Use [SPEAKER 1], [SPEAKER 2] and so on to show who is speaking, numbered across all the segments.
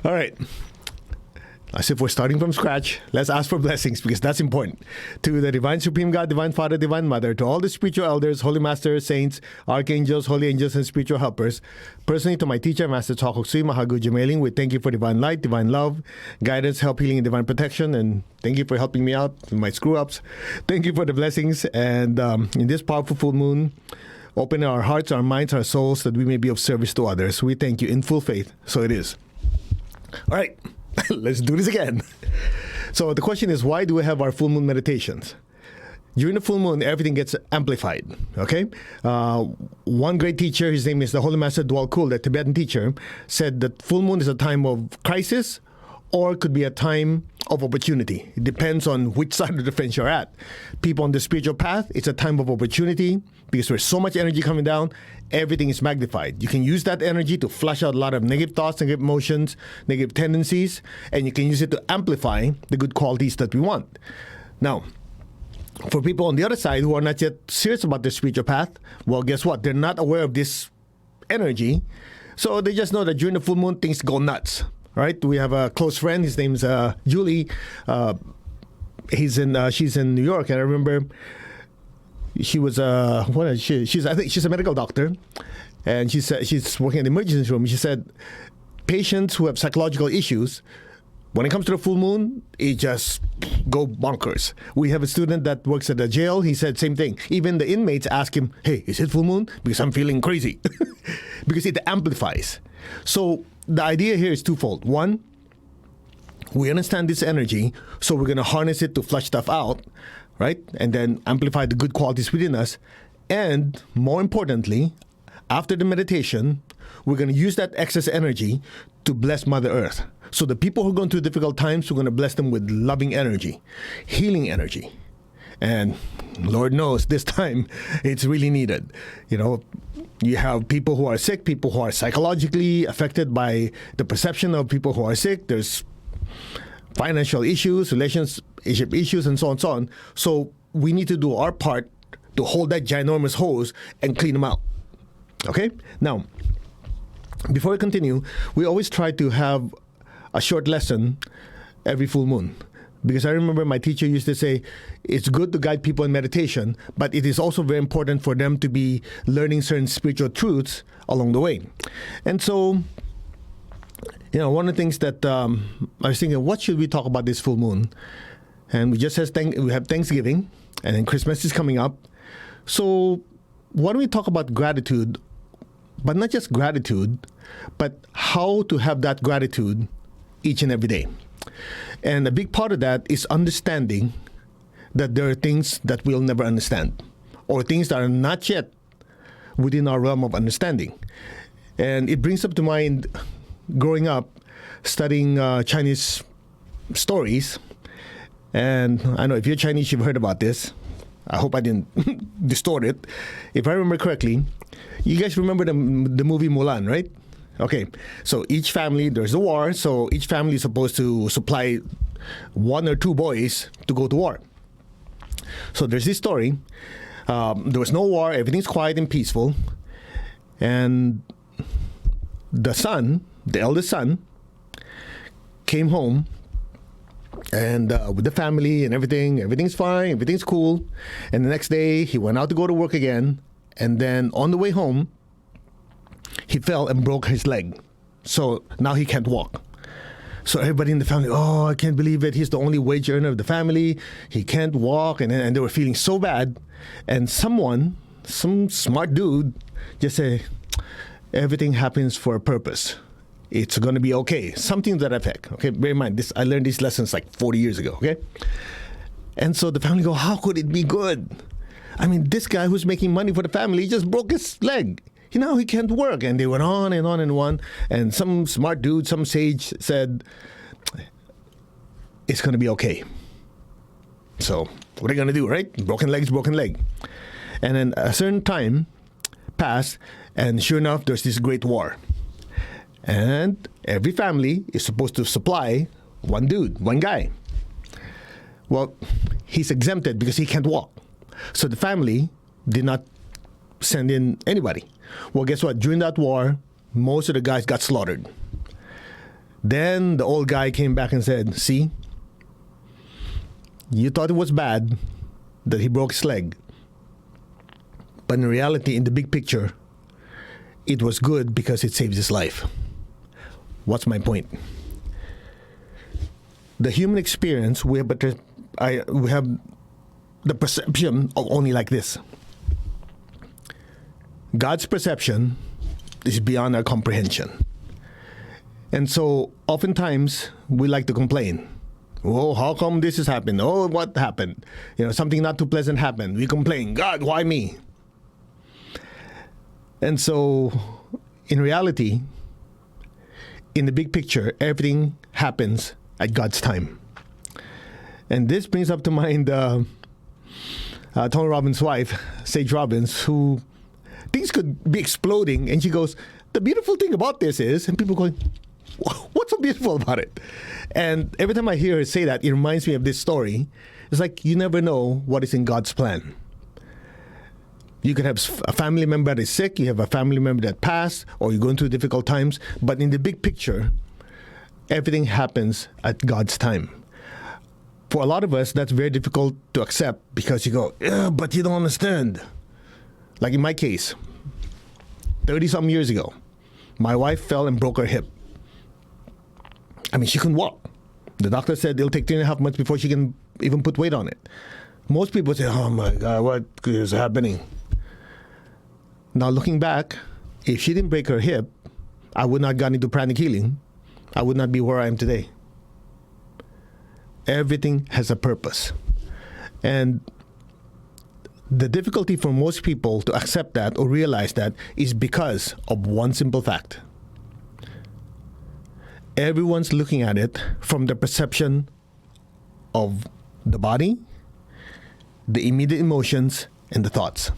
[SPEAKER 1] All right. As if we're starting from scratch, let's ask for blessings because that's important. To the Divine Supreme God, Divine Father, Divine Mother, to all the spiritual elders, Holy Masters, Saints, Archangels, Holy Angels, and spiritual helpers. Personally, to my teacher, Master Chok Sui Mahagu Jumeling, we thank you for divine light, divine love, guidance, help, healing, and divine protection. And thank you for helping me out with my screw-ups. Thank you for the blessings. And in this powerful full moon, open our hearts, our minds, our souls, that we may be of service to others. We thank you in full faith. So it is. All right. Let's do this again. So the question is, why do we have our full moon meditations? During the full moon, everything gets amplified, okay? One great teacher, his name is the Holy Master Dwal Kul, the Tibetan teacher, said that full moon is a time of crisis or it could be a time of opportunity. It depends on which side of the fence you're at. People on the spiritual path, it's a time of opportunity because there's so much energy coming down, everything is magnified. You can use that energy to flush out a lot of negative thoughts, negative emotions, negative tendencies, and you can use it to amplify the good qualities that we want. Now, for people on the other side who are not yet serious about their spiritual path, well, guess what? They're not aware of this energy, so they just know that during the full moon, things go nuts. Right? We have a close friend. His name's Julie. She's in New York, and I remember she was I think she's a medical doctor, and she said she's working in the emergency room. She said patients who have psychological issues, when it comes to the full moon, it just go bonkers. We have a student that works at the jail. He said same thing. Even the inmates ask him, "Hey, is it full moon? Because I'm feeling crazy," because it amplifies. So the idea here is twofold. One, we understand this energy, so we're going to harness it to flush stuff out, right? And then amplify the good qualities within us. And more importantly, after the meditation, we're going to use that excess energy to bless Mother Earth. So the people who are going through difficult times, we're going to bless them with loving energy, healing energy. And Lord knows this time it's really needed. You know, you have people who are sick, people who are psychologically affected by the perception of people who are sick. There's financial issues, relationship issues, and so on and so on. So we need to do our part to hold that ginormous hose and clean them out. Okay? Now, before we continue, we always try to have a short lesson every full moon. Because I remember my teacher used to say, it's good to guide people in meditation, but it is also very important for them to be learning certain spiritual truths along the way. And so, you know, one of the things that I was thinking, what should we talk about this full moon? And we just we have Thanksgiving, and then Christmas is coming up. So why don't we talk about gratitude, but not just gratitude, but how to have that gratitude each and every day. And a big part of that is understanding that there are things that we'll never understand, or things that are not yet within our realm of understanding. And it brings up to mind growing up, studying Chinese stories. And I know if you're Chinese, you've heard about this. I hope I didn't distort it. If I remember correctly, you guys remember the movie Mulan, right? Okay, so each family, there's a war, so each family is supposed to supply one or two boys to go to war. So there's this story. There was no war, everything's quiet and peaceful. And the son, the eldest son, came home and with the family and everything's fine, everything's cool. And the next day, he went out to go to work again. And then on the way home, he fell and broke his leg. So now he can't walk. So everybody in the family, oh, I can't believe it. He's the only wage earner of the family. He can't walk. And they were feeling so bad. And some smart dude just said, everything happens for a purpose. It's going to be okay. Something to that effect. Okay, bear in mind, I learned these lessons like 40 years ago. Okay. And so the family go, how could it be good? I mean, this guy who's making money for the family just broke his leg. You know, he can't work. And they went on and on and on. And some smart dude, some sage said, it's going to be okay. So what are you going to do, right? Broken leg's broken leg. And then a certain time passed, and sure enough, there's this great war. And every family is supposed to supply one dude, one guy. Well, he's exempted because he can't walk. So the family did not send in anybody. Well, guess what? During that war, most of the guys got slaughtered. Then the old guy came back and said, see, you thought it was bad that he broke his leg. But in reality, in the big picture, it was good because it saved his life. What's my point? The human experience, we have the perception of only like this. God's perception is beyond our comprehension. And so oftentimes we like to complain. Oh, how come this has happened? Oh, what happened? Something not too pleasant happened. We complain, God, why me? And so in reality, in the big picture, everything happens at God's time. And this brings up to mind Tony Robbins' wife, Sage Robbins, who things could be exploding. And she goes, the beautiful thing about this is, and people going, what's so beautiful about it? And every time I hear her say that, it reminds me of this story. It's like you never know what is in God's plan. You could have a family member that is sick, you have a family member that passed, or you're going through difficult times. But in the big picture, everything happens at God's time. For a lot of us, that's very difficult to accept because you go, yeah, but you don't understand. Like in my case, 30-some years ago, my wife fell and broke her hip. I mean, she couldn't walk. The doctor said it'll take 3.5 months before she can even put weight on it. Most people say, oh my God, what is happening? Now, looking back, if she didn't break her hip, I would not have gone into pranic healing. I would not be where I am today. Everything has a purpose. And the difficulty for most people to accept that or realize that is because of one simple fact. Everyone's looking at it from the perception of the body, the immediate emotions, and the thoughts,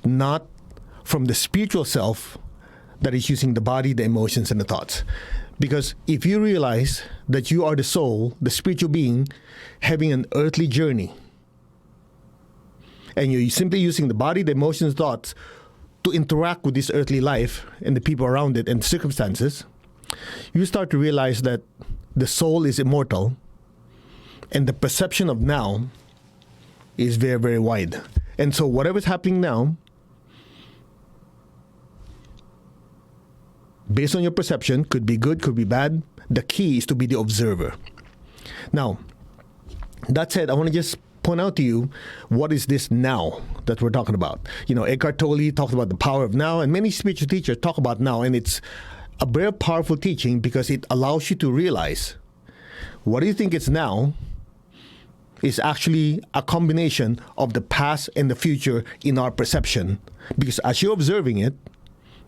[SPEAKER 1] not from the spiritual self that is using the body, the emotions, and the thoughts. Because if you realize that you are the soul, the spiritual being, having an earthly journey, and you're simply using the body, the emotions, thoughts to interact with this earthly life and the people around it and circumstances, you start to realize that the soul is immortal and the perception of now is very, very wide. And so whatever's happening now, based on your perception, could be good, could be bad. The key is to be the observer. Now, that said, I want to just point out to you, what is this now that we're talking about? Eckhart Tolle talked about the power of now, and many spiritual teachers talk about now, and it's a very powerful teaching because it allows you to realize what you think is now is actually a combination of the past and the future in our perception. Because as you're observing it,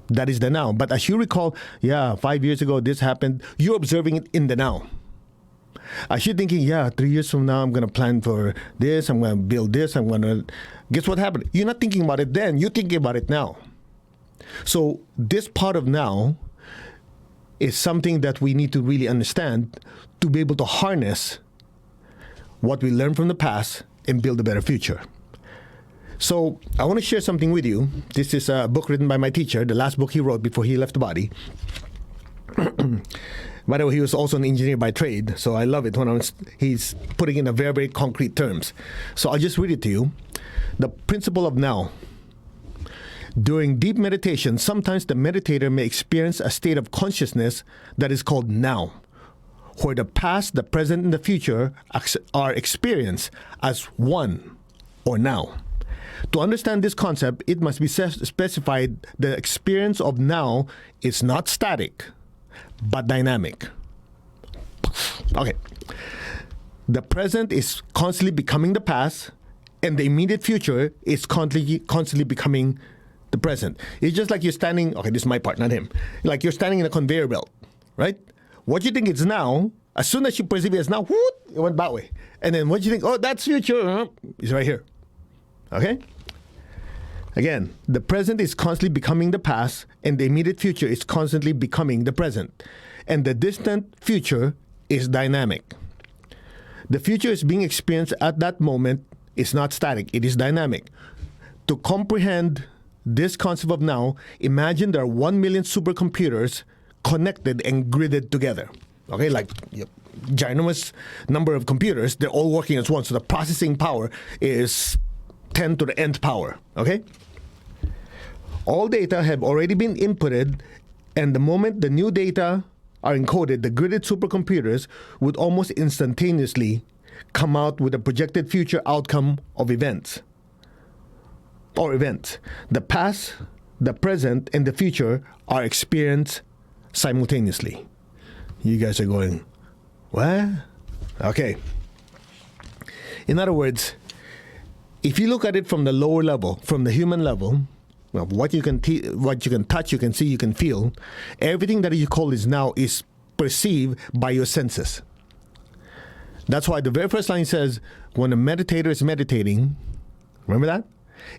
[SPEAKER 1] that is the now. But as you recall, 5 years ago this happened, you're observing it in the now. As you're thinking, 3 years from now I'm going to plan for this, I'm going to build this, I'm going to... Guess what happened? You're not thinking about it then, you're thinking about it now. So this part of now is something that we need to really understand to be able to harness what we learned from the past and build a better future. So I want to share something with you. This is a book written by my teacher, the last book he wrote before he left the body. By the way, he was also an engineer by trade, so I love it when he's putting in a very, very concrete terms. So I'll just read it to you. The principle of now. During deep meditation, sometimes the meditator may experience a state of consciousness that is called now, where the past, the present, and the future are experienced as one or now. To understand this concept, it must be specified the experience of now is not static, but dynamic. Okay. The present is constantly becoming the past, and the immediate future is constantly becoming the present. It's just like you're standing, okay, this is my part, not him. Like you're standing in a conveyor belt, right? What you think is now, as soon as you perceive it as now, whoop, it went that way. And then what you think, oh, that's future, is right here. Okay? Again, the present is constantly becoming the past, and the immediate future is constantly becoming the present. And the distant future is dynamic. The future is being experienced at that moment. It's not static, it is dynamic. To comprehend this concept of now, imagine there are 1 million supercomputers connected and gridded together. Okay, like ginormous number of computers, they're all working as one. So the processing power is 10 to the nth power. Okay? All data have already been inputted, and the moment the new data are encoded, the gridded supercomputers would almost instantaneously come out with a projected future outcome of events. The past, the present, and the future are experienced simultaneously. You guys are going, what? Okay. In other words, if you look at it from the lower level, from the human level, well, what you can touch, you can see, you can feel, everything that you call is now is perceived by your senses. That's why the very first line says, when a meditator is meditating, remember that?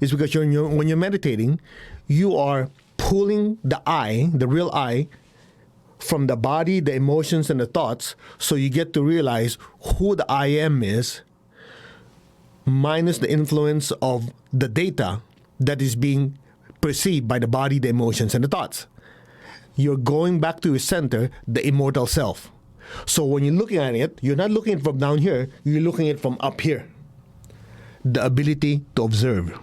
[SPEAKER 1] It's because when you're meditating, you are pulling the I, the real I, from the body, the emotions, and the thoughts, so you get to realize who the I am is, minus the influence of the data that is being perceived by the body, the emotions, and the thoughts. You're going back to your center, the immortal self. So when you're looking at it, you're not looking at it from down here, you're looking at it from up here. The ability to observe.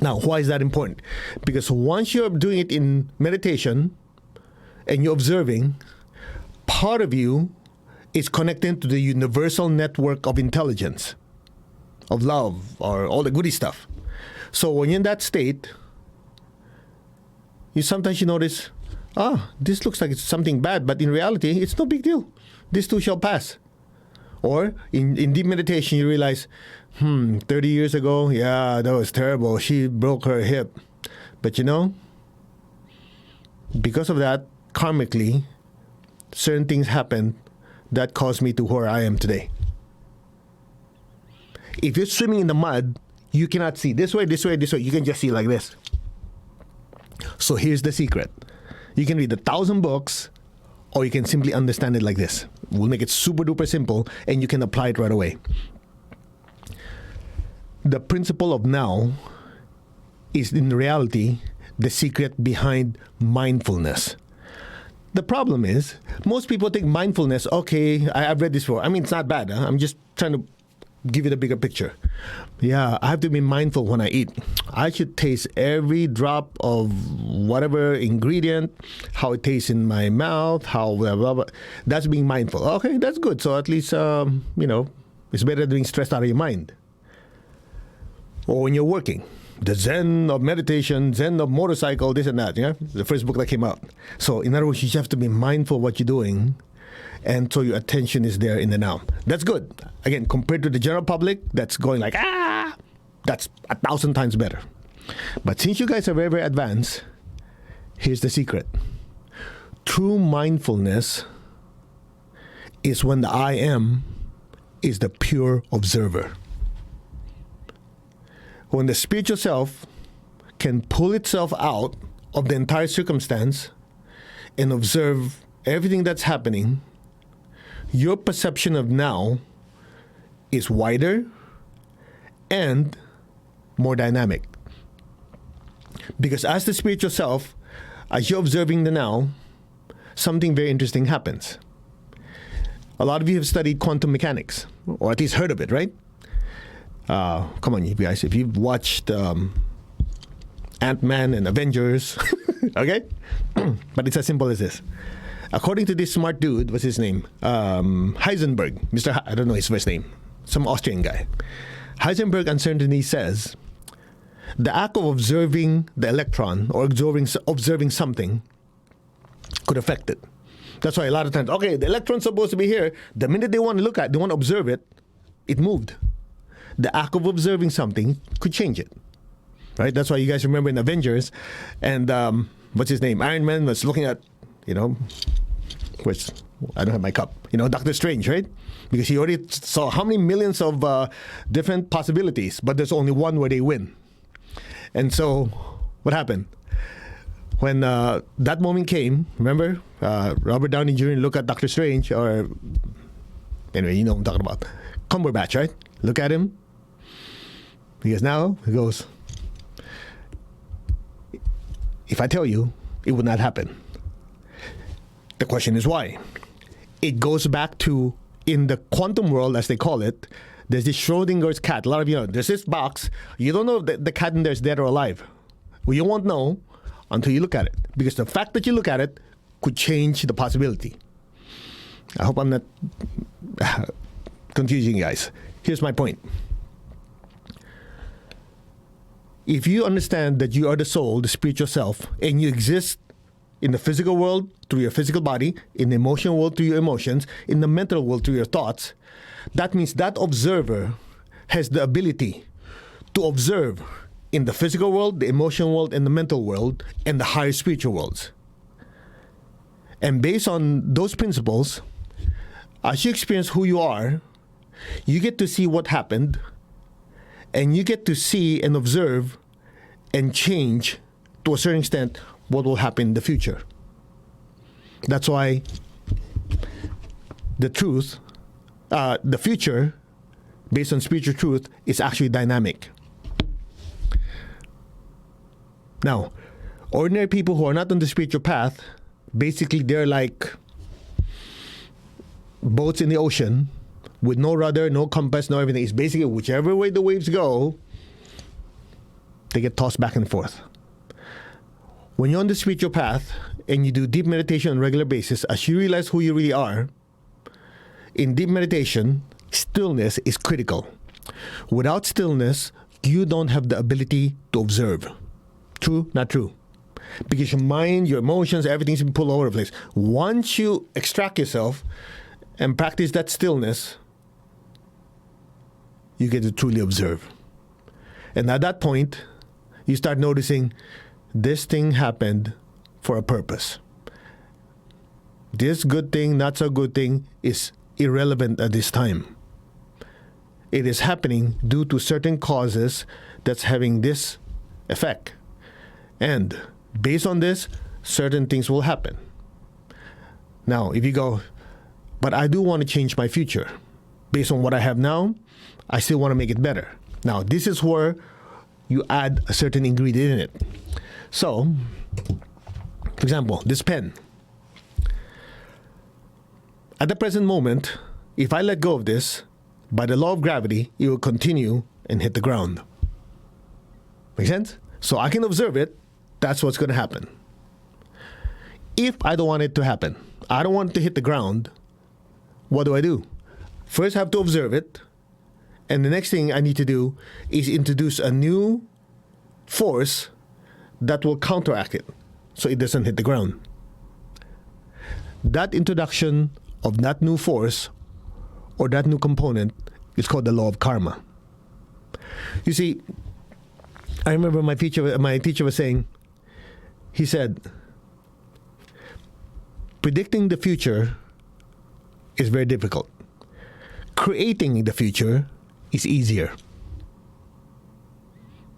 [SPEAKER 1] Now, why is that important? Because once you're doing it in meditation and you're observing, part of you is connected to the universal network of intelligence, of love, or all the goody stuff. So when you're in that state, sometimes you notice, this looks like it's something bad, but in reality, it's no big deal. This too shall pass. Or in deep meditation, you realize, 30 years ago, yeah, that was terrible. She broke her hip. But because of that, karmically, certain things happened that caused me to where I am today. If you're swimming in the mud, you cannot see this way, this way, this way. You can just see like this. So here's the secret. You can read 1,000 books, or you can simply understand it like this. We'll make it super duper simple, and you can apply it right away. The principle of now is in reality the secret behind mindfulness. The problem is, most people think mindfulness, okay, I've read this before. I mean, it's not bad. Huh? I'm just trying to give you the bigger picture. Yeah, I have to be mindful when I eat. I should taste every drop of whatever ingredient, how it tastes in my mouth, how blah, blah, blah. That's being mindful. Okay, that's good. So at least, it's better than being stressed out of your mind. Or when you're working, the Zen of meditation, Zen of motorcycle, this and that, the first book that came out. So in other words, you just have to be mindful of what you're doing, and so your attention is there in the now. That's good. Again, compared to the general public, that's going like, that's 1,000 times better. But since you guys are very, very advanced, here's the secret. True mindfulness is when the I am is the pure observer. When the spiritual self can pull itself out of the entire circumstance and observe everything that's happening, your perception of now is wider and more dynamic. Because as the spiritual self, as you're observing the now, something very interesting happens. A lot of you have studied quantum mechanics, or at least heard of it, right? Come on, you guys, if you've watched Ant-Man and Avengers, okay? But it's as simple as this. According to this smart dude, what's his name? Heisenberg. I don't know his first name. Some Austrian guy. Heisenberg uncertainty says, the act of observing the electron or observing something could affect it. That's why a lot of times, okay, the electron's supposed to be here. The minute they want to observe it, it moved. The act of observing something could change it. Right? That's why you guys remember in Avengers, and what's his name? Iron Man was looking at, which I don't have my cup. Doctor Strange, right? Because he already saw how many millions of different possibilities, but there's only one where they win. And so, what happened? When that moment came, remember, Robert Downey Jr. looked at Doctor Strange, or anyway, you know what I'm talking about. Cumberbatch, right? Look at him. Because now, he goes, if I tell you, it would not happen. The question is why. it goes back to, in the quantum world, as they call it, there's this Schrodinger's cat. A lot of you know, there's this box. You don't know if the cat in there is dead or alive. Well, you won't know until you look at it, because the fact that you look at it could change the possibility. I hope I'm not confusing you guys. Here's my point. If you understand that you are the soul, the spiritual self, and you exist in the physical world through your physical body, in the emotional world through your emotions, in the mental world through your thoughts, that means that observer has the ability to observe in the physical world, the emotional world, and the mental world, and the higher spiritual worlds. And based on those principles, as you experience who you are, you get to see what happened, and you get to see and observe and change, to a certain extent, what will happen in the future. That's why the truth, the future, based on spiritual truth, is actually dynamic. Now, ordinary people who are not on the spiritual path, basically they're like boats in the ocean with no rudder, no compass, no everything. It's basically whichever way the waves go, they get tossed back and forth. When you're on the spiritual path and you do deep meditation on a regular basis, as you realize who you really are, in deep meditation, stillness is critical. Without stillness, you don't have the ability to observe. True? Not true. Because your mind, your emotions, everything's been pulled all over the place. Once you extract yourself and practice that stillness, you get to truly observe. And at that point, you start noticing this thing happened for a purpose. This good thing, not so good thing, is irrelevant at this time. It is happening due to certain causes that's having this effect. And based on this, certain things will happen. Now, if you go, but I do want to change my future. Based on what I have now, I still want to make it better. Now, this is where you add a certain ingredient in it. So, for example, this pen. At the present moment, if I let go of this, by the law of gravity, it will continue and hit the ground. Make sense? So I can observe it. That's what's going to happen. If I don't want it to happen, I don't want it to hit the ground, what do? First, I have to observe it. And the next thing I need to do is introduce a new force that will counteract it so it doesn't hit the ground. That introduction of that new force or that new component is called the law of karma. You see, I remember my teacher was saying, he said, predicting the future is very difficult. Creating the future is easier.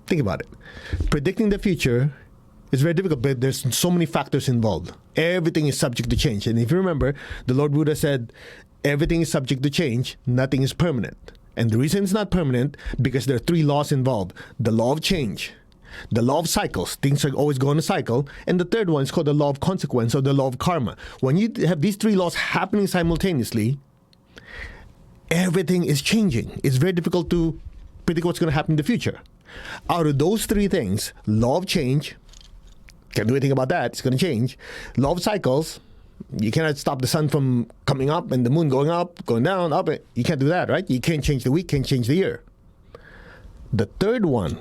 [SPEAKER 1] Think about it. Predicting the future is very difficult, but there's so many factors involved. Everything is subject to change. And if you remember, the Lord Buddha said, everything is subject to change, nothing is permanent. And the reason it's not permanent, because there are three laws involved. The law of change, the law of cycles, things are always going to cycle, and the third one is called the law of consequence or the law of karma. When you have these three laws happening simultaneously, everything is changing. It's very difficult to predict what's going to happen in the future. Out of those three things, law of change, can't do anything about that, it's going to change. Law of cycles, you cannot stop the sun from coming up and the moon going up, going down, up. You can't do that, right? You can't change the week, can't change the year. The third one,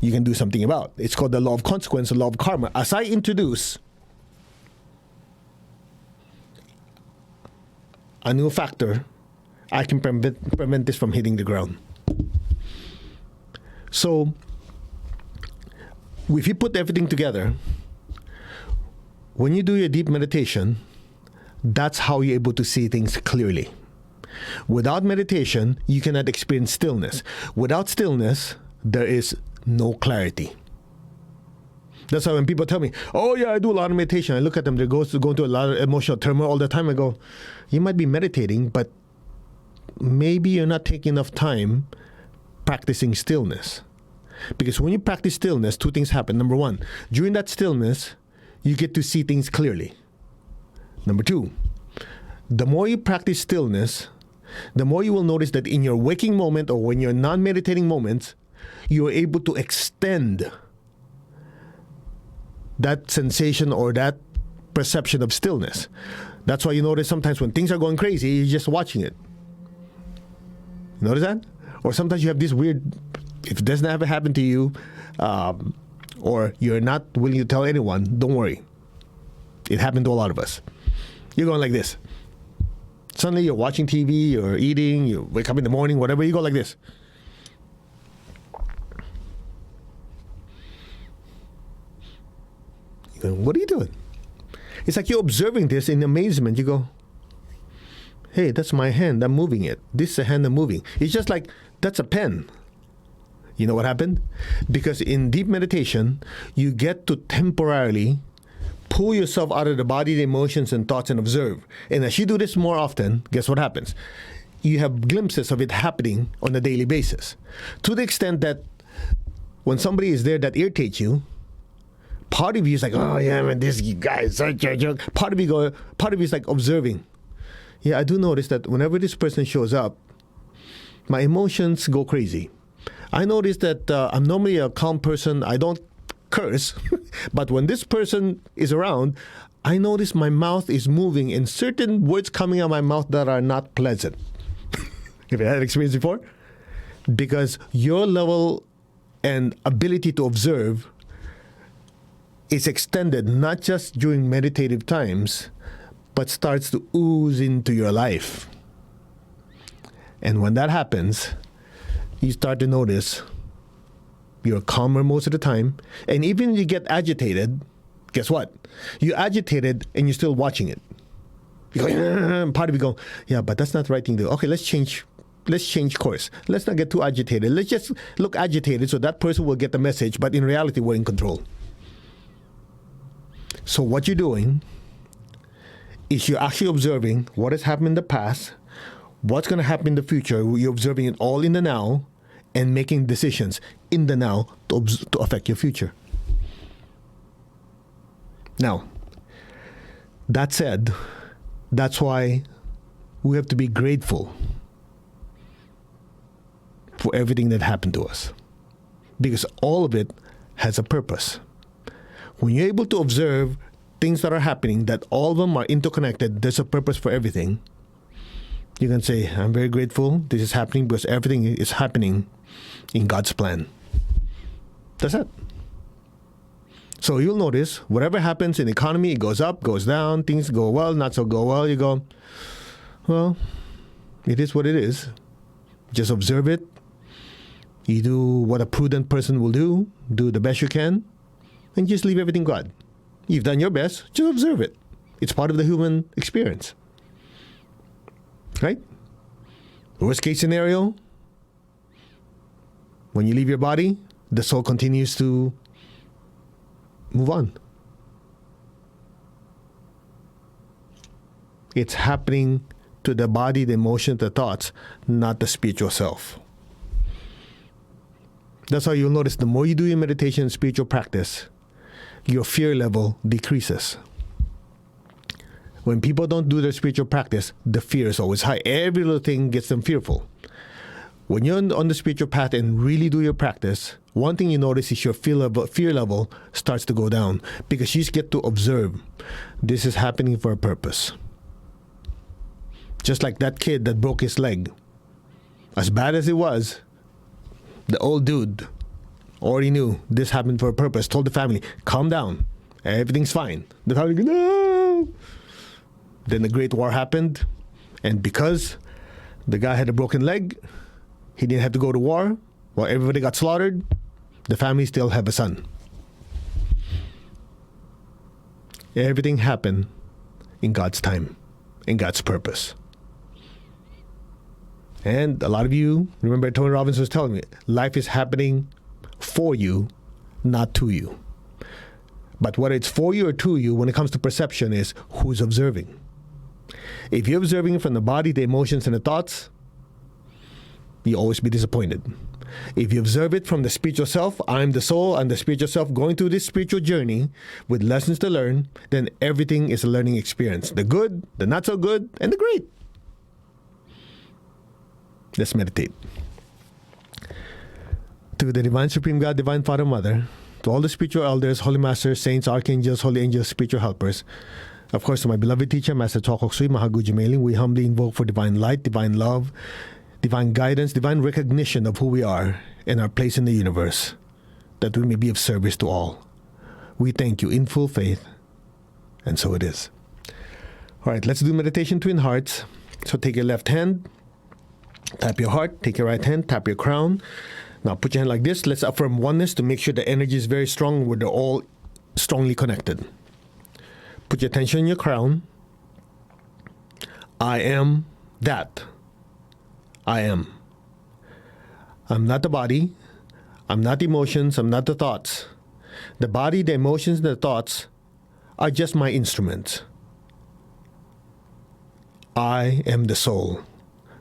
[SPEAKER 1] you can do something about. It's called the law of consequence, the law of karma. As I introduce a new factor, I can prevent this from hitting the ground. So, if you put everything together, when you do your deep meditation, that's how you're able to see things clearly. Without meditation, you cannot experience stillness. Without stillness, there is no clarity. That's why when people tell me, oh yeah, I do a lot of meditation, I look at them, they're going through a lot of emotional turmoil all the time. I go, you might be meditating, but maybe you're not taking enough time practicing stillness. Because when you practice stillness, two things happen. Number one, during that stillness, you get to see things clearly. Number two, the more you practice stillness, the more you will notice that in your waking moment or when you're non-meditating moments, you're able to extend that sensation or that perception of stillness. That's why you notice sometimes when things are going crazy, you're just watching it. Notice that? Or sometimes you have this weird, if it doesn't ever happen to you, or you're not willing to tell anyone, don't worry. It happened to a lot of us. You're going like this. Suddenly you're watching TV, you're eating, you wake up in the morning, whatever, you go like this. You go, what are you doing? It's like you're observing this in amazement. You go, hey, that's my hand, I'm moving it. This is a hand I'm moving. It's just like, that's a pen. You know what happened? Because in deep meditation, you get to temporarily pull yourself out of the body, the emotions, and thoughts and observe. And as you do this more often, guess what happens? You have glimpses of it happening on a daily basis. To the extent that when somebody is there that irritates you, part of you is like, oh yeah, man, this guy is such a jerk. Part of you is like observing. Yeah, I do notice that whenever this person shows up, my emotions go crazy. I notice that I'm normally a calm person. I don't curse. But when this person is around, I notice my mouth is moving and certain words coming out of my mouth that are not pleasant. Have you had experience before? Because your level and ability to observe is extended not just during meditative times, but starts to ooze into your life. And when that happens, you start to notice you're calmer most of the time. And even if you get agitated, guess what? You're agitated and you're still watching it. You go, part of you go, yeah, but that's not the right thing to do. Okay, let's change course. Let's not get too agitated. Let's just look agitated so that person will get the message, but in reality, we're in control. So what you're doing is you're actually observing what has happened in the past, what's going to happen in the future. You're observing it all in the now and making decisions in the now to affect your future. Now, that said, that's why we have to be grateful for everything that happened to us, because all of it has a purpose. When you're able to observe things that are happening, that all of them are interconnected, there's a purpose for everything, you can say, I'm very grateful this is happening because everything is happening in God's plan. That's it. So you'll notice whatever happens in the economy, it goes up, goes down, things go well, not so go well. You go, well, it is what it is. Just observe it. You do what a prudent person will do the best you can, and just leave everything God. You've done your best, just observe it. It's part of the human experience. Right? Worst case scenario, when you leave your body, the soul continues to move on. It's happening to the body, the emotion, the thoughts, not the spiritual self. That's how you'll notice the more you do your meditation and spiritual practice, your fear level decreases. When people don't do their spiritual practice, the fear is always high. Every little thing gets them fearful. When you're on the spiritual path and really do your practice, one thing you notice is your fear level starts to go down, because you just get to observe this is happening for a purpose. Just like that kid that broke his leg. As bad as it was, the old dude already knew this happened for a purpose, told the family, calm down, everything's fine. The family goes, no! Then the Great War happened, and because the guy had a broken leg, he didn't have to go to war. While everybody got slaughtered, the family still have a son. Everything happened in God's time, in God's purpose. And a lot of you, remember Tony Robbins was telling me, life is happening for you, not to you. But whether it's for you or to you, when it comes to perception, is who's observing. If you're observing from the body, the emotions, and the thoughts, you'll always be disappointed. If you observe it from the spiritual self, I'm the soul and the spiritual self going through this spiritual journey with lessons to learn, then everything is a learning experience. The good, the not so good, and the great. Let's meditate. To the Divine Supreme God, Divine Father, Mother, to all the spiritual elders, holy masters, saints, archangels, holy angels, spiritual helpers, of course, to my beloved teacher, Master Chokok Sui Mahagu Jumailing, we humbly invoke for divine light, divine love, divine guidance, divine recognition of who we are and our place in the universe, that we may be of service to all. We thank you in full faith, and so it is. All right, let's do meditation twin hearts. So take your left hand, tap your heart, take your right hand, tap your crown. Now put your hand like this. Let's affirm oneness to make sure the energy is very strong where they're all strongly connected. Put your attention on your crown. I am that. I am. I'm not the body. I'm not the emotions. I'm not the thoughts. The body, the emotions, and the thoughts are just my instruments. I am the soul,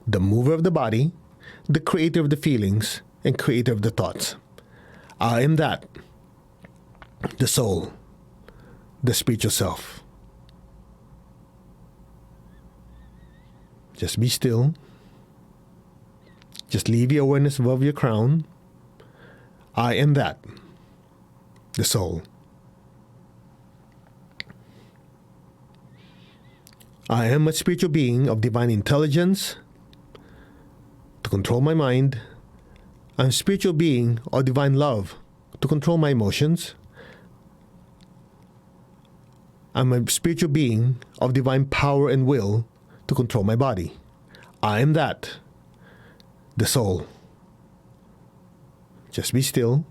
[SPEAKER 1] the mover of the body, the creator of the feelings, and creator of the thoughts. I am that. The soul, the spiritual self. Just be still. Just leave your awareness above your crown. I am that. The soul. I am a spiritual being of divine intelligence to control my mind. I'm a spiritual being of divine love to control my emotions. I'm a spiritual being of divine power and will to control my body. I am that. The soul. Just be still.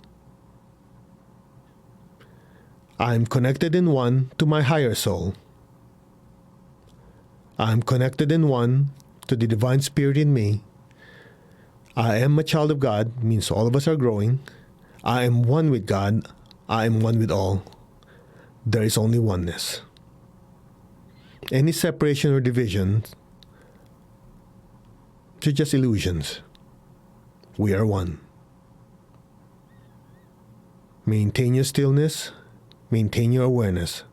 [SPEAKER 1] I am connected in one to my higher soul. I am connected in one to the divine spirit in me. I am a child of God, means all of us are growing. I am one with God. I am one with all. There is only oneness. Any separation or division, they're just illusions. We are one. Maintain your stillness. Maintain your awareness.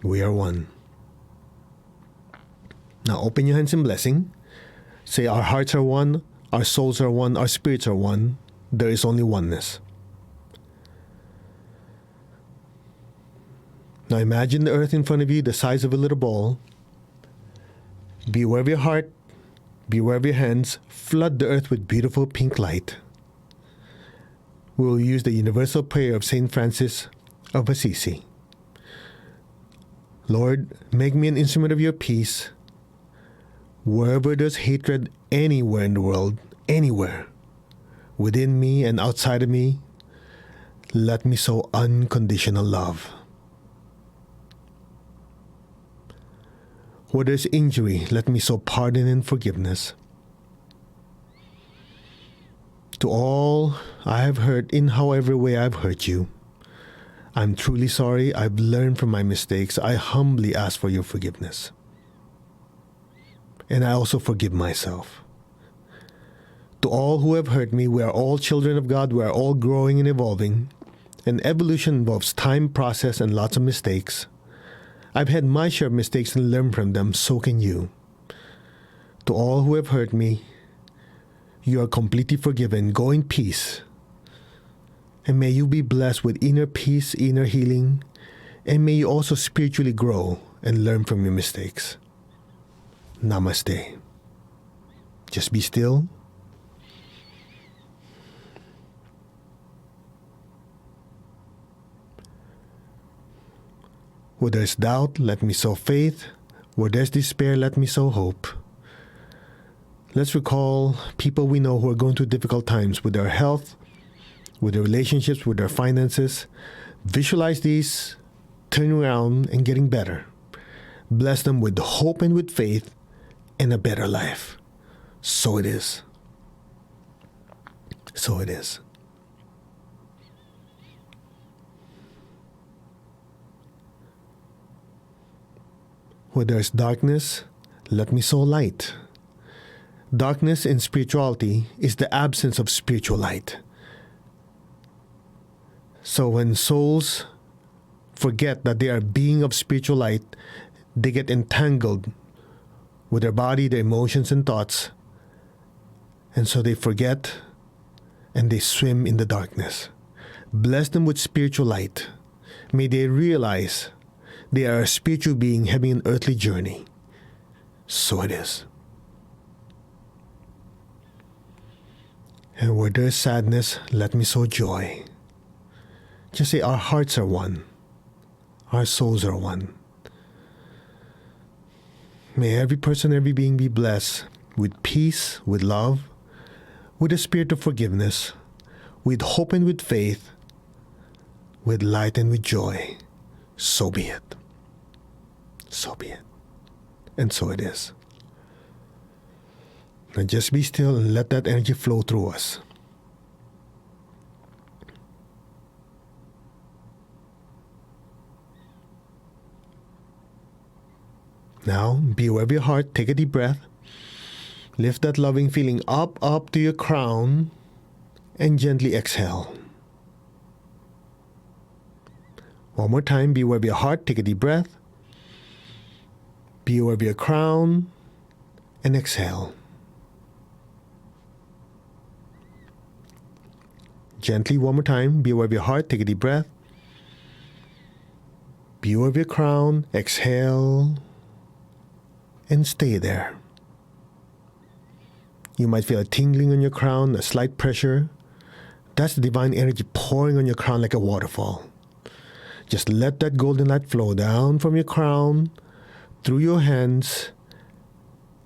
[SPEAKER 1] We are one. Now open your hands in blessing. Say, our hearts are one, our souls are one, our spirits are one. There is only oneness. Now imagine the earth in front of you, the size of a little ball. Be aware of your heart. Be aware of your hands. Flood the earth with beautiful pink light. We will use the universal prayer of Saint Francis of Assisi. Lord, make me an instrument of your peace. Wherever there's hatred anywhere in the world, anywhere, within me and outside of me, let me sow unconditional love. Where there's injury, let me sow pardon and forgiveness. To all I have hurt in however way I've hurt you, I'm truly sorry. I've learned from my mistakes. I humbly ask for your forgiveness. And I also forgive myself. To all who have hurt me, we are all children of God. We are all growing and evolving. And evolution involves time, process, and lots of mistakes. I've had my share of mistakes and learned from them. So can you. To all who have hurt me, you are completely forgiven. Go in peace. And may you be blessed with inner peace, inner healing, and may you also spiritually grow and learn from your mistakes. Namaste. Just be still. Where there's doubt, let me sow faith. Where there's despair, let me sow hope. Let's recall people we know who are going through difficult times with their health, with their relationships, with their finances. Visualize these turning around and getting better. Bless them with hope and with faith and a better life. So it is. So it is. Where there's darkness, let me sow light. Darkness in spirituality is the absence of spiritual light. So when souls forget that they are being of spiritual light, they get entangled with their body, their emotions, and thoughts. And so they forget and they swim in the darkness. Bless them with spiritual light. May they realize they are a spiritual being having an earthly journey. So it is. And where there is sadness, let me sow joy. Just say, our hearts are one. Our souls are one. May every person, every being be blessed with peace, with love, with a spirit of forgiveness, with hope and with faith, with light and with joy. So be it. So be it. And so it is. Now just be still and let that energy flow through us. Now, be aware of your heart. Take a deep breath. Lift that loving feeling up to your crown and gently exhale. One more time, be aware of your heart. Take a deep breath. Be aware of your crown and exhale. Gently, one more time, be aware of your heart. Take a deep breath. Be aware of your crown. Exhale. And stay there. You might feel a tingling on your crown, a slight pressure. That's the divine energy pouring on your crown like a waterfall. Just let that golden light flow down from your crown, through your hands,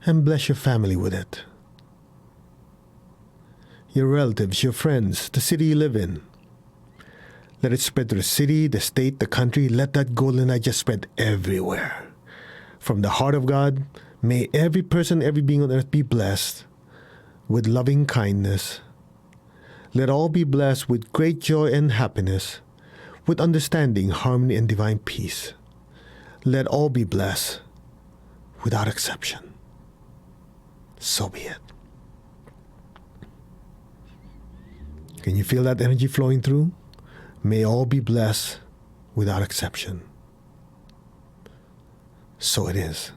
[SPEAKER 1] and bless your family with it. Your relatives, your friends, the city you live in. Let it spread to the city, the state, the country. Let that golden light just spread everywhere. From the heart of God, may every person, every being on earth be blessed with loving kindness. Let all be blessed with great joy and happiness, with understanding, harmony, and divine peace. Let all be blessed without exception. So be it. Can you feel that energy flowing through? May all be blessed without exception. So it is.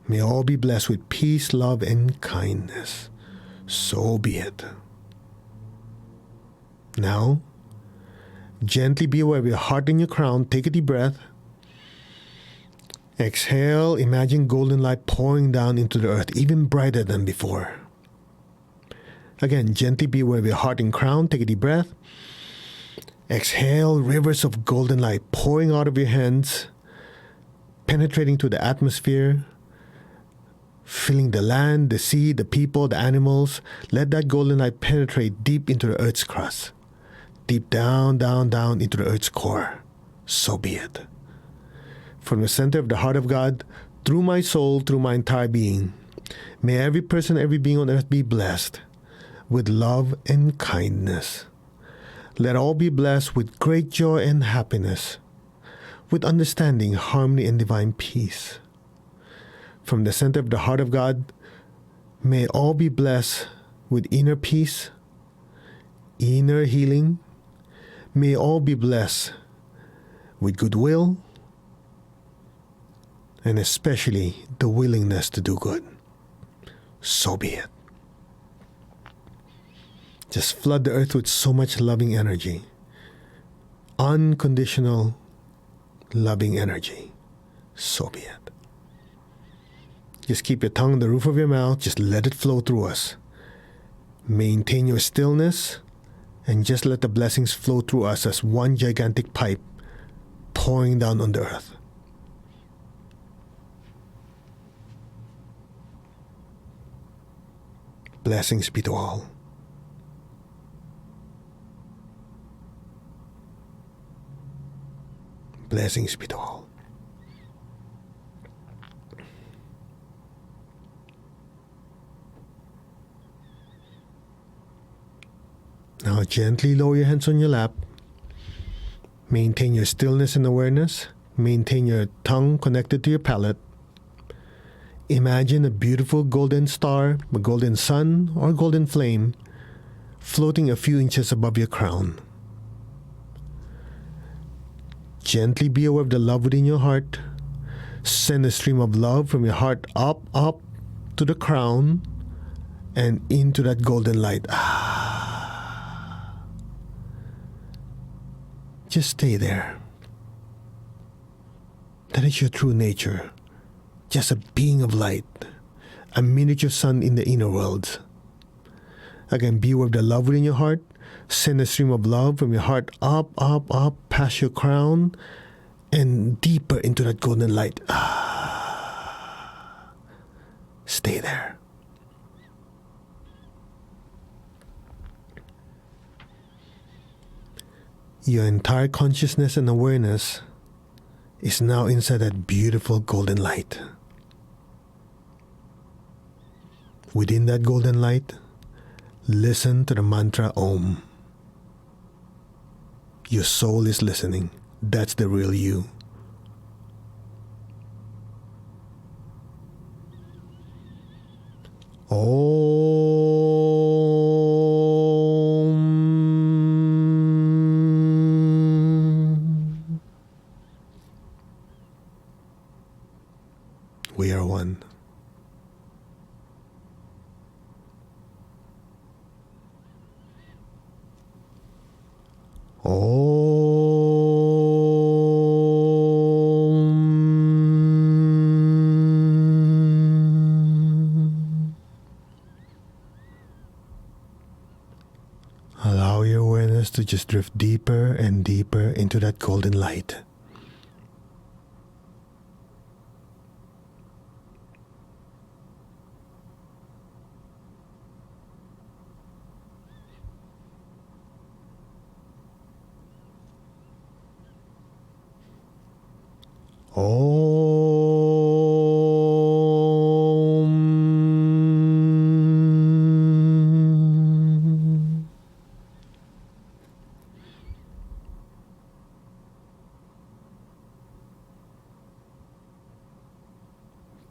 [SPEAKER 1] May all be blessed with peace, love, and kindness. So be it. Now, gently be aware of your heart and your crown. Take a deep breath. Exhale. Imagine golden light pouring down into the earth, even brighter than before. Again, gently be aware of your heart and crown. Take a deep breath. Exhale, rivers of golden light pouring out of your hands, penetrating to the atmosphere, filling the land, the sea, the people, the animals. Let that golden light penetrate deep into the earth's crust, deep down, down, down into the earth's core. So be it. From the center of the heart of God, through my soul, through my entire being, may every person, every being on earth be blessed with love and kindness. Let all be blessed with great joy and happiness, with understanding, harmony, and divine peace. From the center of the heart of God, may all be blessed with inner peace, inner healing. May all be blessed with goodwill, and especially the willingness to do good. So be it. Just flood the earth with so much loving energy. Unconditional loving energy. So be it. Just keep your tongue on the roof of your mouth. Just let it flow through us. Maintain your stillness and just let the blessings flow through us as one gigantic pipe pouring down on the earth. Blessings be to all. Blessings be to all. Now gently lower your hands on your lap. Maintain your stillness and awareness. Maintain your tongue connected to your palate. Imagine a beautiful golden star, a golden sun, or golden flame floating a few inches above your crown. Gently be aware of the love within your heart. Send a stream of love from your heart up to the crown and into that golden light. Just stay there. That is your true nature. Just a being of light, a miniature sun in the inner world. Again, be aware of the love within your heart. Send a stream of love from your heart up, past your crown, and deeper into that golden light. Stay there. Your entire consciousness and awareness is now inside that beautiful golden light. Within that golden light, listen to the mantra Om. Your soul is listening. That's the real you. Om. We are one. Allow your awareness to just drift deeper and deeper into that golden light. Om.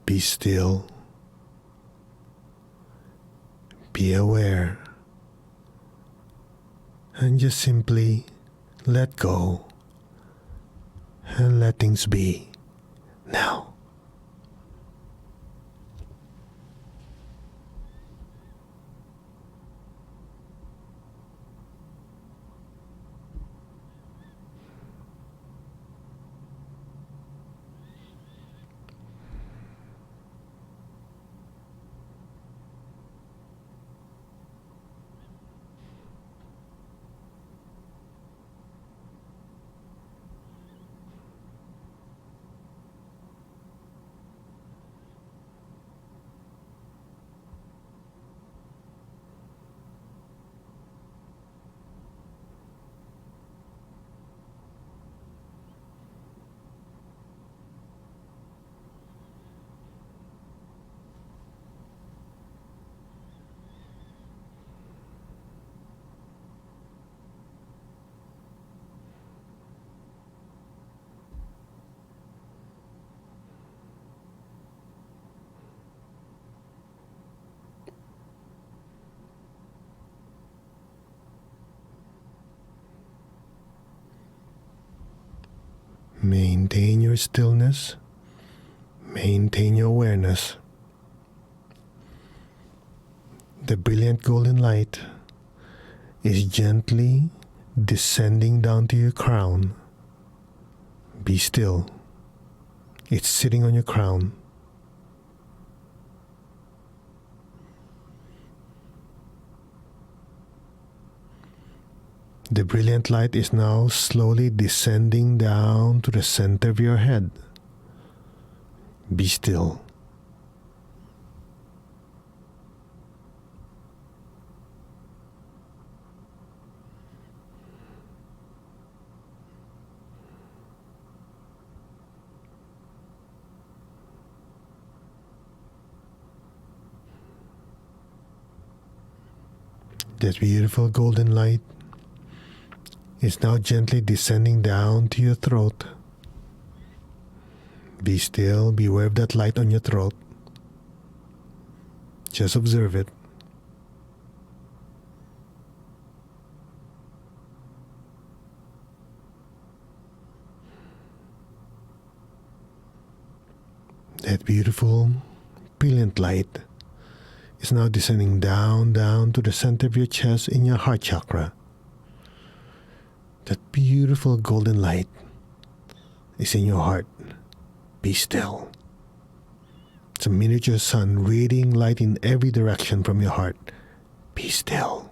[SPEAKER 1] Be still. Be aware. And just simply let go and let things be now. Maintain your stillness. Maintain your awareness. The brilliant golden light is gently descending down to your crown. Be still. It's sitting on your crown. The brilliant light is now slowly descending down to the center of your head. Be still. That beautiful golden light is now gently descending down to your throat. Be still, be aware of that light on your throat. Just observe it. That beautiful, brilliant light is now descending down to the center of your chest in your heart chakra. That beautiful golden light is in your heart. Be still. It's a miniature sun radiating light in every direction from your heart. Be still.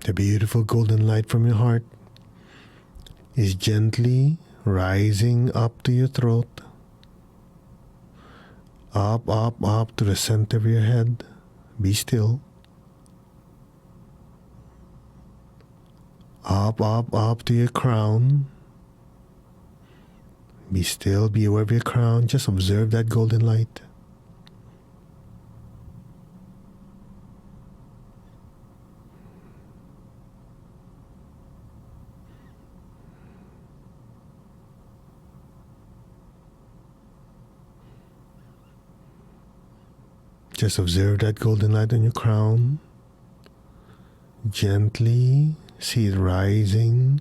[SPEAKER 1] The beautiful golden light from your heart is gently rising up to your throat, up to the center of your head. Be still. Up to your crown. Be still, be aware of your crown. Just observe that golden light. Just observe that golden light on your crown. Gently see it rising,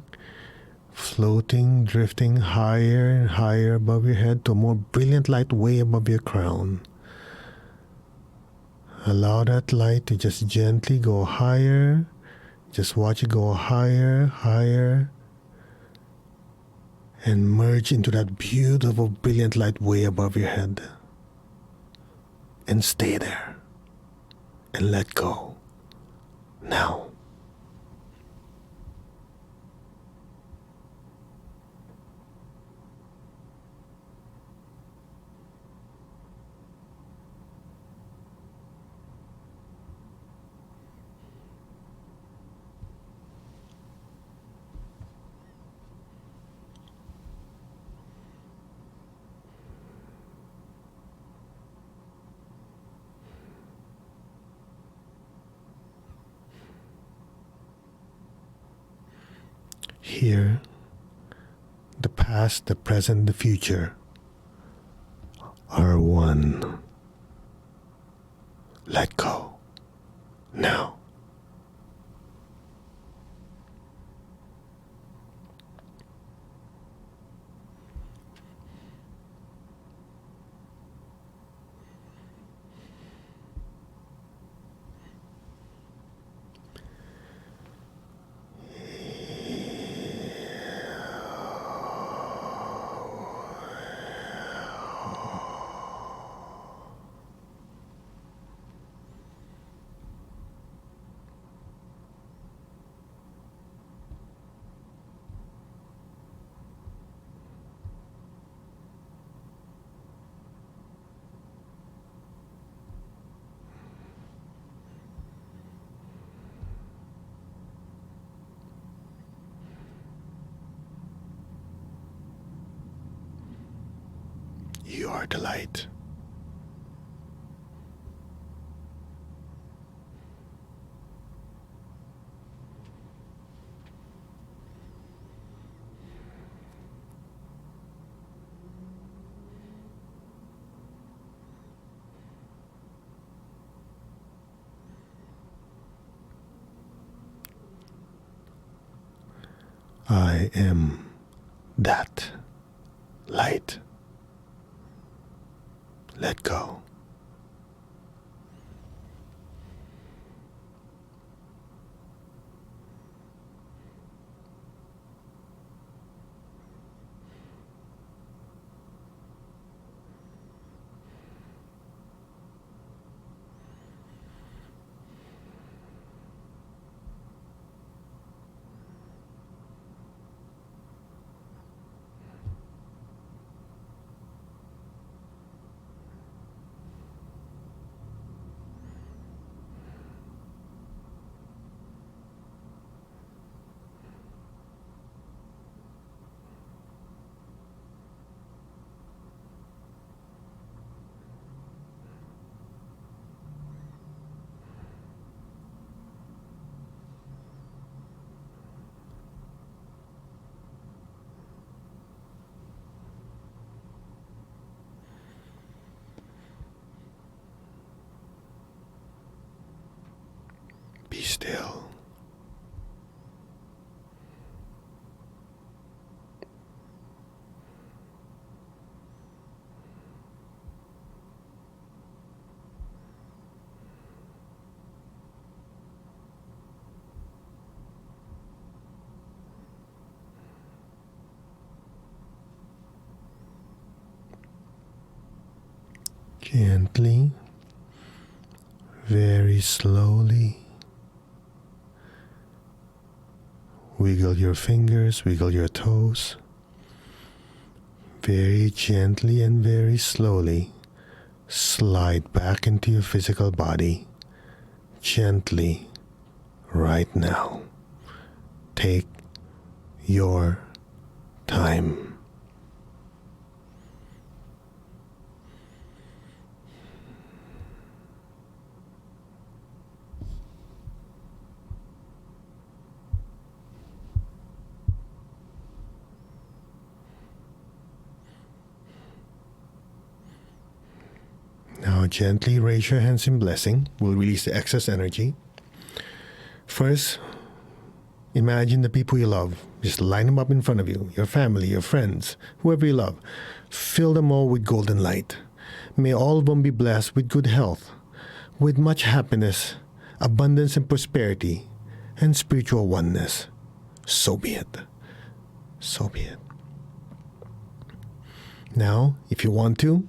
[SPEAKER 1] floating, drifting higher and higher above your head to a more brilliant light way above your crown. Allow that light to just gently go higher. Just watch it go higher, higher, and merge into that beautiful, brilliant light way above your head. And stay there. And let go. Now. Here, the past, the present, the future are one. Let go. Now. You are the light. I am that light. Let go. still. Gently, very slowly, wiggle your fingers, wiggle your toes. Very gently and very slowly, slide back into your physical body. Gently, right now. Take your time. Now gently raise your hands in blessing. We'll release the excess energy. First, imagine the people you love. Just line them up in front of you. Your family, your friends, whoever you love. Fill them all with golden light. May all of them be blessed with good health, with much happiness, abundance and prosperity, and spiritual oneness. So be it. So be it. Now, if you want to,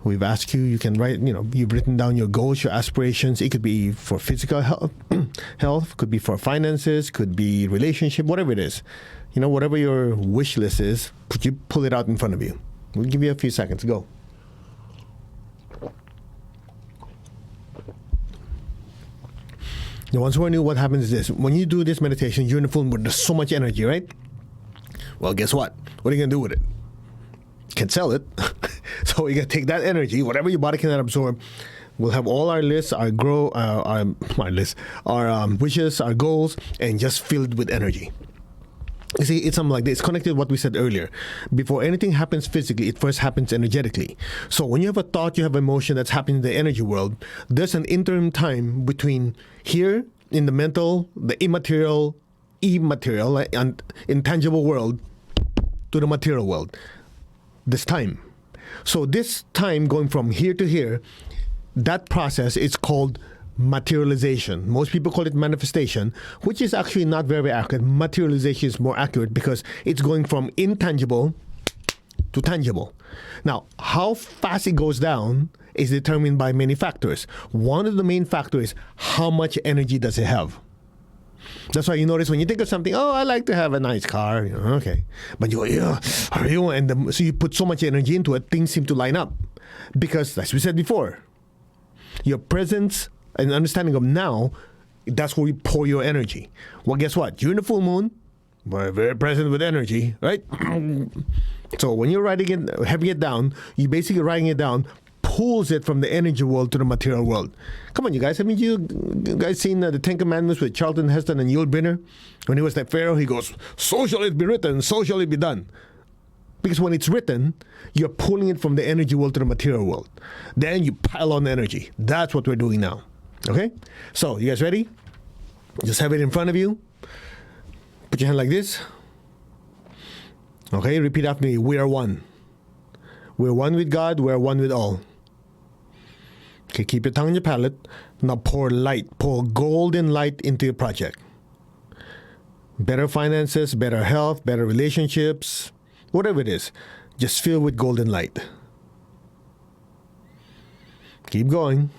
[SPEAKER 1] we've asked you can write, you've written down your goals, your aspirations. It could be for physical health, could be for finances, could be relationship, whatever it is. Whatever your wish list is, pull it out in front of you. We'll give you a few seconds. Go. The ones who are new, what happens is this. When you do this meditation, you're in the full mood. There's so much energy, right? Well, guess what? What are you going to do with it? You can sell it. So you got to take that energy, whatever your body cannot absorb. We'll have all our lists, our wishes, our goals, and just filled with energy. You see, it's something like this. It's connected to what we said earlier. Before anything happens physically, it first happens energetically. So when you have a thought, you have emotion that's happening in the energy world, there's an interim time between here in the mental, the immaterial, and intangible world to the material world. This time. So this time going from here to here, that process is called materialization. Most people call it manifestation, which is actually not very accurate. Materialization is more accurate because it's going from intangible to tangible. Now, how fast it goes down is determined by many factors. One of the main factors is how much energy does it have. That's why you notice when you think of something, I like to have a nice car, okay. But you go, so you put so much energy into it, things seem to line up. Because, as we said before, your presence and understanding of now, that's where you pour your energy. Well, guess what? You're in the full moon, we're very present with energy, right? So when you're having it down, you're basically writing it down, pulls it from the energy world to the material world. Come on, you guys. Haven't you guys seen the Ten Commandments with Charlton Heston and Yul Brynner? When he was that Pharaoh, he goes, so shall it be written, so shall it be done. Because when it's written, you're pulling it from the energy world to the material world. Then you pile on energy. That's what we're doing now. Okay? So, you guys ready? Just have it in front of you. Put your hand like this. Okay, repeat after me. We are one. We're one with God. We're one with all. Okay, keep your tongue on your palate. Now pour light. Pour golden light into your project. Better finances, better health, better relationships, whatever it is. Just fill with golden light. Keep going.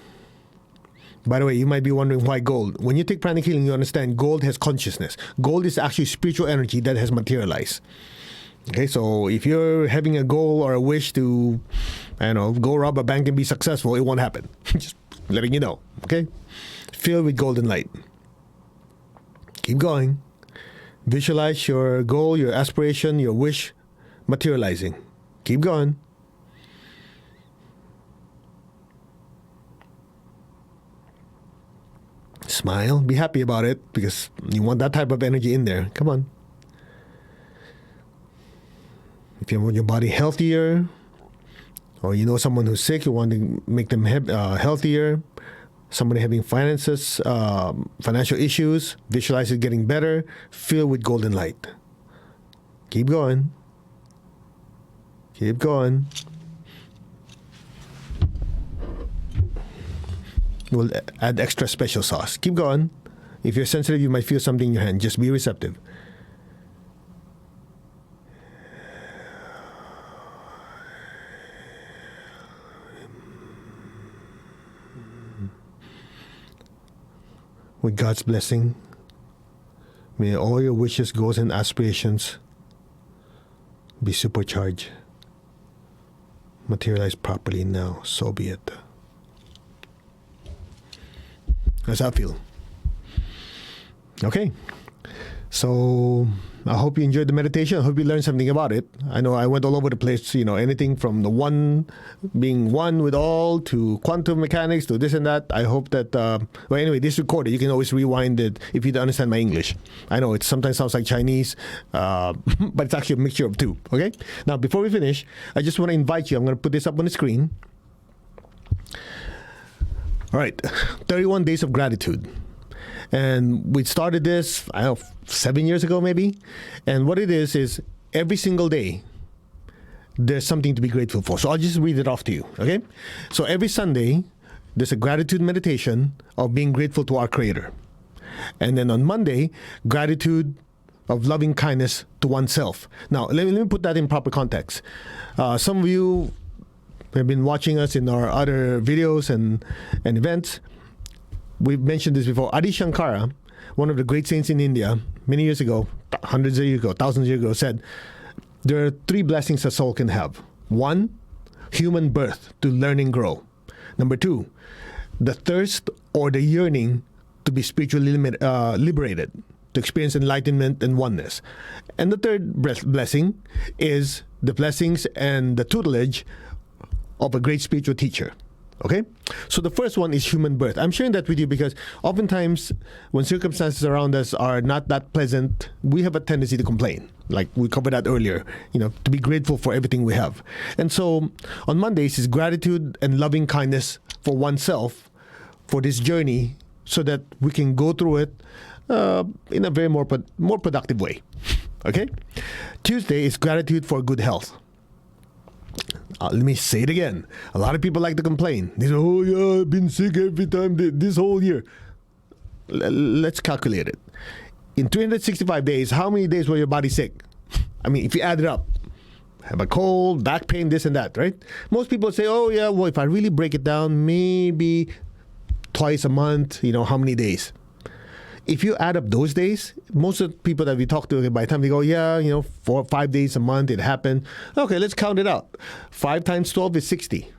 [SPEAKER 1] By the way, you might be wondering why gold. When you take pranic healing, you understand gold has consciousness. Gold is actually spiritual energy that has materialized. Okay, so if you're having a goal or a wish to, go rob a bank and be successful, it won't happen. Just letting you know, okay? Fill with golden light. Keep going. Visualize your goal, your aspiration, your wish materializing. Keep going. Smile. Be happy about it because you want that type of energy in there. Come on. If you want your body healthier, or you know someone who's sick, you want to make them healthier, somebody having financial issues, visualize it getting better, filled with golden light. Keep going. Keep going. We'll add extra special sauce. Keep going. If you're sensitive, you might feel something in your hand. Just be receptive. With God's blessing, may all your wishes, goals, and aspirations be supercharged. Materialize properly now. So be it. How's that feel? Okay. So I hope you enjoyed the meditation. I hope you learned something about it. I know I went all over the place, anything from the one being one with all to quantum mechanics to this and that. I hope that, anyway, this recorded. You can always rewind it if you don't understand my English. I know it sometimes sounds like Chinese, but it's actually a mixture of two. Okay? Now, before we finish, I just want to invite you. I'm going to put this up on the screen. All right. 31 days of gratitude. And we started this, 7 years ago maybe. And what it is every single day, there's something to be grateful for. So I'll just read it off to you, okay? So every Sunday, there's a gratitude meditation of being grateful to our Creator. And then on Monday, gratitude of loving kindness to oneself. Now, let me put that in proper context. Some of you have been watching us in our other videos and events. We've mentioned this before. Adi Shankara, one of the great saints in India, many years ago, hundreds of years ago, thousands of years ago, said, there are 3 blessings a soul can have. 1, human birth to learn and grow. Number 2, the thirst or the yearning to be spiritually liberated, to experience enlightenment and oneness. And the third blessing is the blessings and the tutelage of a great spiritual teacher. Okay? So the first one is human birth. I'm sharing that with you because oftentimes when circumstances around us are not that pleasant, we have a tendency to complain. Like we covered that earlier, to be grateful for everything we have. And so on Mondays is gratitude and loving kindness for oneself for this journey so that we can go through it in a very more productive way. Okay? Tuesday is gratitude for good health. Let me say it again. A lot of people like to complain. They say, oh yeah, I've been sick every time this whole year. Let's calculate it. In 365 days, how many days were your body sick? I mean, if you add it up, have a cold, back pain, this and that, right? Most people say, oh yeah, well, if I really break it down, maybe twice a month, how many days? If you add up those days, most of the people that we talk to, by the time they go, 4 or 5 days a month, it happened. Okay, let's count it out. 5 times 12 is 60.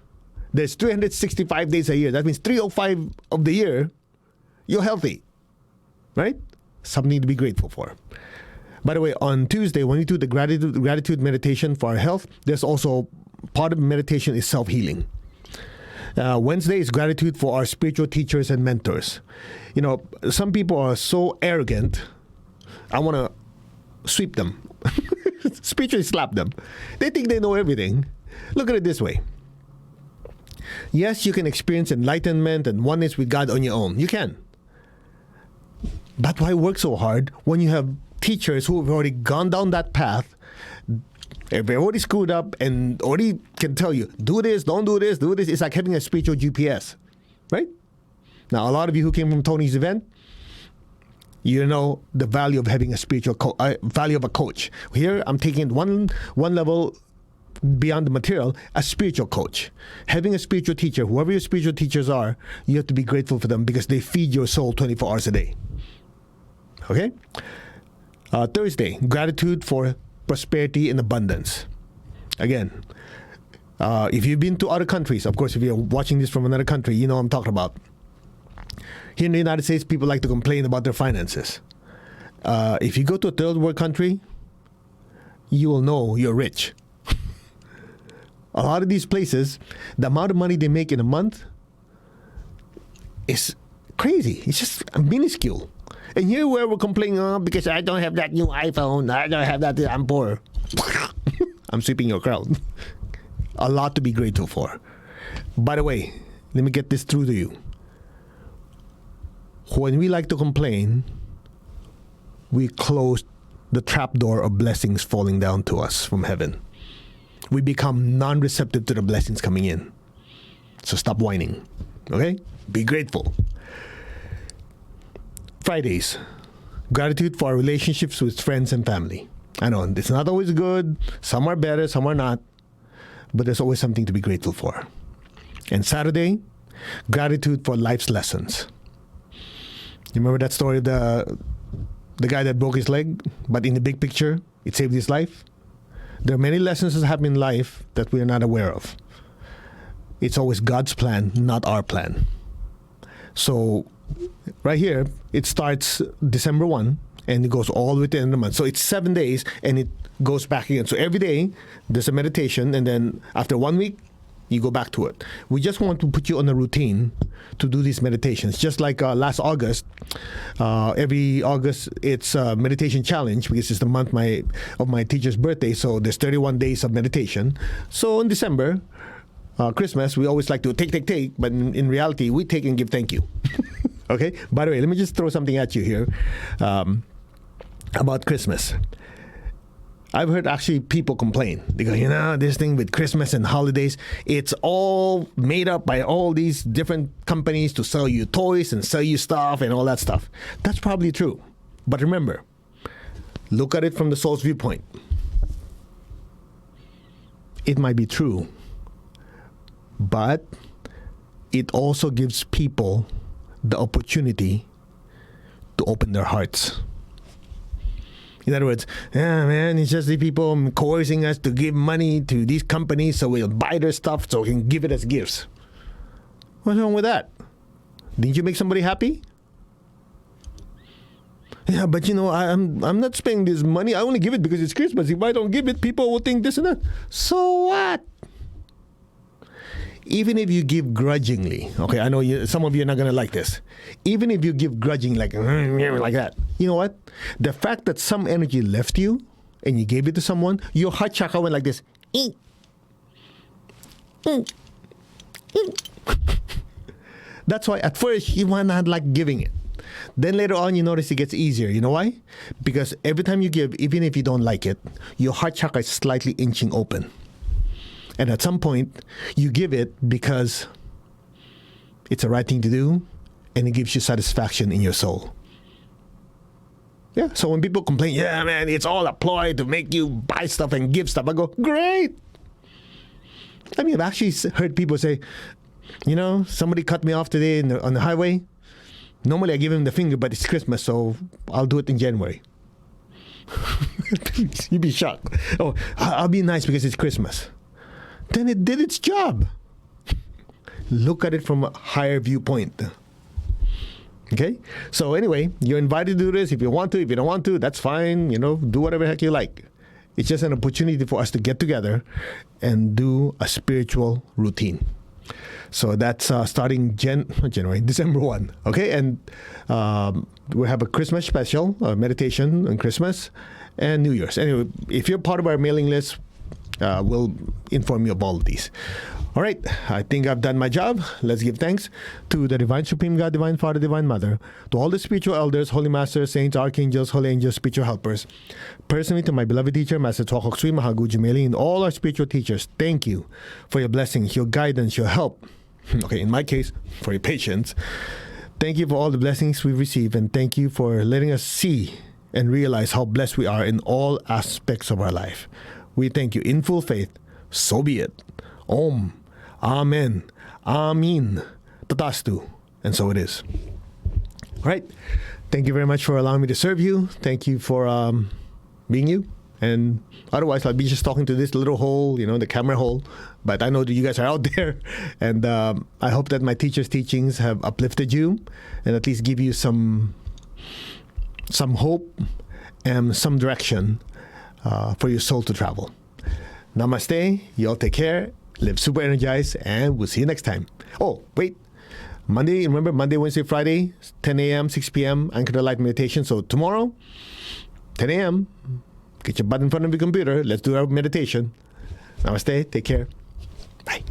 [SPEAKER 1] There's 365 days a year. That means 305 of the year, you're healthy, right? Something to be grateful for. By the way, on Tuesday, when we do the gratitude meditation for our health, there's also part of meditation is self-healing. Wednesday is gratitude for our spiritual teachers and mentors. Some people are so arrogant, I want to sweep them, spiritually slap them. They think they know everything. Look at it this way. Yes, you can experience enlightenment and oneness with God on your own. You can. But why work so hard when you have teachers who have already gone down that path? If they're already screwed up and already can tell you, do this, don't do this, do this. It's like having a spiritual GPS, right? Now, a lot of you who came from Tony's event, you know the value of having a spiritual value of a coach. Here, I'm taking it one level beyond the material, a spiritual coach. Having a spiritual teacher, whoever your spiritual teachers are, you have to be grateful for them because they feed your soul 24 hours a day. Okay? Thursday, gratitude for prosperity and abundance. Again, if you've been to other countries, of course, if you're watching this from another country, you know what I'm talking about. Here in the United States, people like to complain about their finances. If you go to a third world country, you will know you're rich. A lot of these places, the amount of money they make in a month is crazy. It's just minuscule. And here where we're complaining, because I don't have that new iPhone, I don't have that, I'm poor. I'm sweeping your crowd. A lot to be grateful for. By the way, let me get this through to you. when we like to complain, we close the trapdoor of blessings falling down to us from heaven. We become non-receptive to the blessings coming in. So stop whining, okay? Be grateful. Fridays, gratitude for our relationships with friends and family. I know it's not always good. Some are better, some are not. But there's always something to be grateful for. And Saturday, gratitude for life's lessons. You remember that story of the guy that broke his leg, but in the big picture, it saved his life? There are many lessons that happen in life that we are not aware of. It's always God's plan, not our plan. So, right here, it starts December 1, and it goes all the way to the end of the month. So, it's 7 days, and it goes back again. So, every day, there's a meditation, and then after 1 week, you go back to it. We just want to put you on a routine to do these meditations. Just like last August, every August it's a meditation challenge because it's the month of my teacher's birthday. So there's 31 days of meditation. So in December, Christmas, we always like to take, but in reality, we take and give thank you. Okay? By the way, let me just throw something at you here about Christmas. I've heard actually people complain. They go, this thing with Christmas and holidays, it's all made up by all these different companies to sell you toys and sell you stuff and all that stuff. That's probably true. But remember, look at it from the soul's viewpoint. It might be true, but it also gives people the opportunity to open their hearts. In other words, it's just the people coercing us to give money to these companies so we'll buy their stuff so we can give it as gifts. What's wrong with that? Didn't you make somebody happy? Yeah, but I'm not spending this money. I only give it because it's Christmas. If I don't give it, people will think this and that. So what? Even if you give grudgingly, okay, I know some of you are not going to like this. Even if you give grudgingly, like that, you know what? The fact that some energy left you and you gave it to someone, your heart chakra went like this. That's why at first you might not like giving it. Then later on you notice it gets easier. You know why? Because every time you give, even if you don't like it, your heart chakra is slightly inching open. And at some point, you give it because it's the right thing to do, and it gives you satisfaction in your soul. Yeah, so when people complain, it's all a ploy to make you buy stuff and give stuff, I go, great! I mean, I've actually heard people say, somebody cut me off today on the highway. Normally I give him the finger, but it's Christmas, so I'll do it in January. You'd be shocked. Oh, I'll be nice because it's Christmas. Then it did its job. Look at it from a higher viewpoint. Okay? So anyway, you're invited to do this if you want to. If you don't want to, that's fine. Do whatever the heck you like. It's just an opportunity for us to get together and do a spiritual routine. So that's starting December 1. Okay? And we have a Christmas special, meditation on Christmas and New Year's. Anyway, if you're part of our mailing list, we'll inform you of all of these. All right, I think I've done my job. Let's give thanks to the Divine Supreme God, Divine Father, Divine Mother, to all the spiritual elders, Holy Masters, Saints, Archangels, Holy Angels, spiritual helpers. Personally, to my beloved teacher, Master Tuakok Sui Mahaguji Meli, and all our spiritual teachers, thank you for your blessings, your guidance, your help. Okay, in my case, for your patience. Thank you for all the blessings we've received, and thank you for letting us see and realize how blessed we are in all aspects of our life. We thank you in full faith. So be it. Om. Amen. Amin. Tatastu. And so it is. All right. Thank you very much for allowing me to serve you. Thank you for being you. And otherwise, I'll be just talking to this little hole, the camera hole. But I know that you guys are out there. And I hope that my teacher's teachings have uplifted you and at least give you some hope and some direction for your soul to travel. Namaste. You all take care. Live super energized. And we'll see you next time. Oh, wait. Remember Monday, Wednesday, Friday, 10 a.m., 6 p.m., Anchor the Light meditation. So tomorrow, 10 a.m., get your butt in front of your computer. Let's do our meditation. Namaste. Take care. Bye.